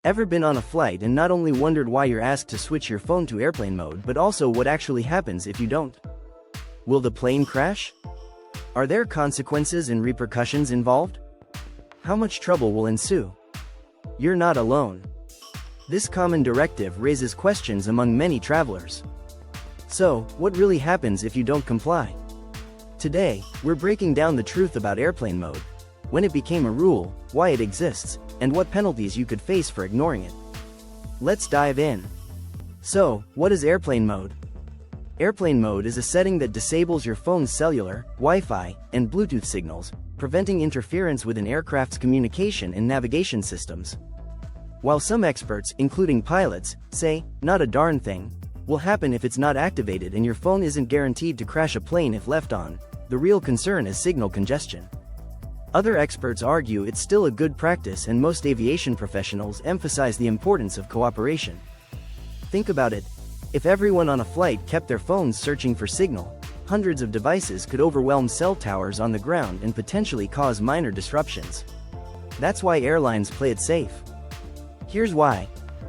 Ever been on a flight and not only wondered why you're asked to switch your phone to airplane mode but also what actually happens if you don't? Will the plane crash? Are there consequences and repercussions involved? How much trouble will ensue? You're not alone. This common directive raises questions among many travelers. So, what really happens if you don't comply? Today, we're breaking down the truth about airplane mode, when it became a rule, why it exists, and what penalties you could face for ignoring it. Let's dive in. So, what is airplane mode? Airplane mode is a setting that disables your phone's cellular, Wi-Fi, and Bluetooth signals, preventing interference with an aircraft's communication and navigation systems. While some experts, including pilots, say, not a darn thing, will happen if it's not activated and your phone isn't guaranteed to crash a plane if left on, the real concern is signal congestion. Other experts argue it's still a good practice and most aviation professionals emphasize the importance of cooperation. Think about it. If everyone on a flight kept their phones searching for signal, hundreds of devices could overwhelm cell towers on the ground and potentially cause minor disruptions. That's why airlines play it safe. Here's why.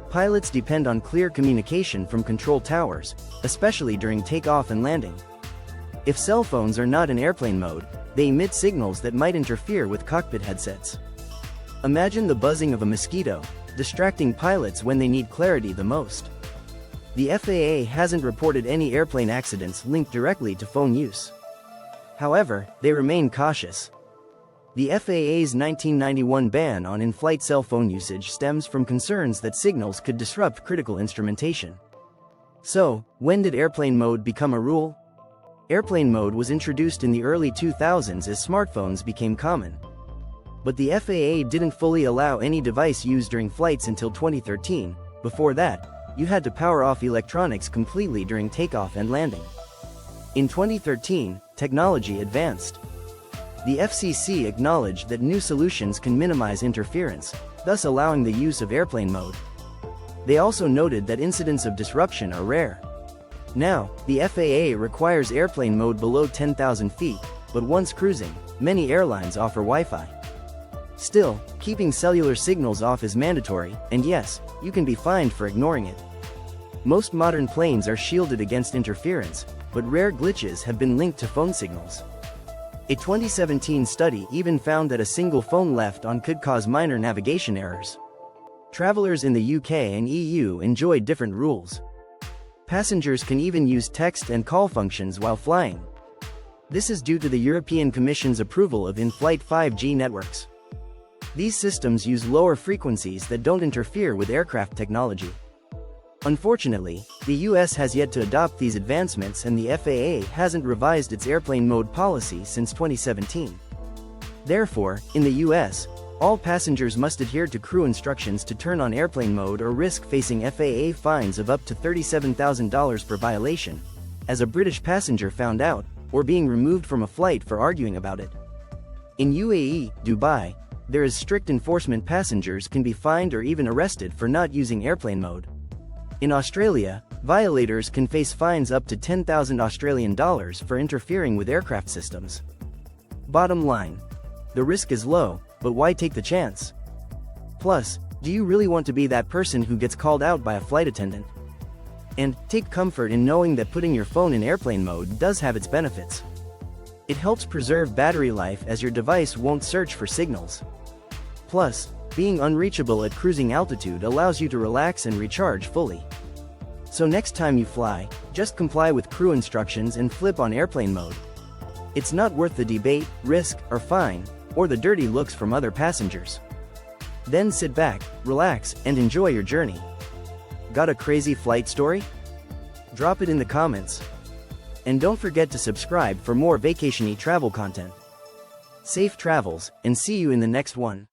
Pilots depend on clear communication from control towers, especially during takeoff and landing. If cell phones are not in airplane mode, they emit signals that might interfere with cockpit headsets. Imagine the buzzing of a mosquito, distracting pilots when they need clarity the most. The FAA hasn't reported any airplane accidents linked directly to phone use. However, they remain cautious. The FAA's 1991 ban on in-flight cell phone usage stems from concerns that signals could disrupt critical instrumentation. So, when did airplane mode become a rule? Airplane mode was introduced in the early 2000s as smartphones became common. But the FAA didn't fully allow any device used during flights until 2013. Before that, you had to power off electronics completely during takeoff and landing. In 2013, technology advanced. The FCC acknowledged that new solutions can minimize interference, thus allowing the use of airplane mode. They also noted that incidents of disruption are rare. Now, the FAA requires airplane mode below 10,000 feet, but once cruising, many airlines offer Wi-Fi. Still, keeping cellular signals off is mandatory, and yes, you can be fined for ignoring it. Most modern planes are shielded against interference, but rare glitches have been linked to phone signals. A 2017 study even found that a single phone left on could cause minor navigation errors. Travelers in the UK and EU enjoy different rules. Passengers can even use text and call functions while flying. This is due to the European Commission's approval of in-flight 5G networks. These systems use lower frequencies that don't interfere with aircraft technology. Unfortunately, the US has yet to adopt these advancements and the FAA hasn't revised its airplane mode policy since 2017. Therefore, in the US, all passengers must adhere to crew instructions to turn on airplane mode or risk facing FAA fines of up to $37,000 per violation, as a British passenger found out, or being removed from a flight for arguing about it. In UAE, Dubai, there is strict enforcement. Passengers can be fined or even arrested for not using airplane mode. In Australia, violators can face fines up to 10,000 Australian dollars for interfering with aircraft systems. Bottom line, the risk is low, but why take the chance? Plus, do you really want to be that person who gets called out by a flight attendant? And take comfort in knowing that putting your phone in airplane mode does have its benefits. It helps preserve battery life as your device won't search for signals. Plus, being unreachable at cruising altitude allows you to relax and recharge fully. So next time you fly, just comply with crew instructions and flip on airplane mode. It's not worth the debate, risk, or fine, or the dirty looks from other passengers. Then sit back, relax, and enjoy your journey. Got a crazy flight story? Drop it in the comments. And don't forget to subscribe for more Vacationy travel content. Safe travels, and see you in the next one.